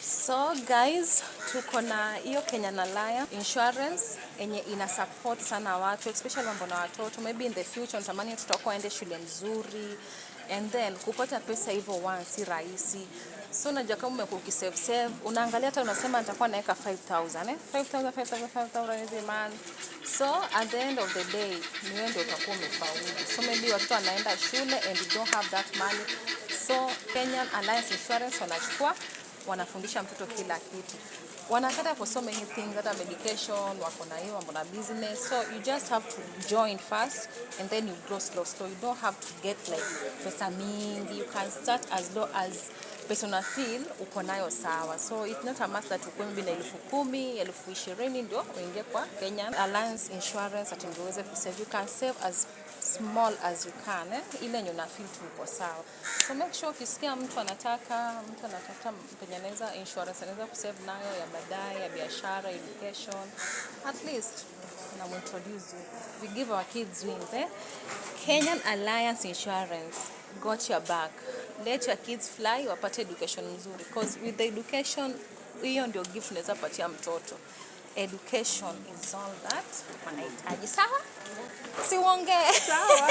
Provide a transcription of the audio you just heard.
So guys, tuko na hiyo Kenyan Alliance Insurance enye ina support sana watu, especially mambo na watoto. Maybe in the future unatamani tutakuwa ende shule nzuri, and then kupata pesa hivyo once si rahisi. So unajua kama umekuwa ukisave, unaangalia hata unasema nitakuwa naweka 5,000 5,000 every month. So at the end of the day ni wewe ndio utakuwa umefaulu. So maybe watoto wanaenda shule and you don't have that money. So Kenyan Alliance Insurance wanafundisha mtoto kila kitu. Wanakata for so many things, hata medication, wako na hiyo mambo na business. So you just have to join first and then you grow slow. You don't have to get like pesa mingi. You can start as low as pesa una feel uko nayo sawa. So it's not a must that ukue mbina 10,000, 20,000 ndio uingie kwa Kenyan Alliance Insurance ati ndio uweze kusave. You can save as small as you can, ile yenye una feel tu uko sawa. So make sure ukisikia mtu anatafuta penye anaweza insurance, anaweza kusave nayo ya baadaye, ya biashara, education, at least na introduce you. We give our kids wings, Kenyan Alliance Insurance got your back. Let your kids fly, wapate education nzuri, because with the education hiyo ndio gift unaweza patia mtoto. Education is all that wanahitaji. Sawa? Si uongee. Sawa.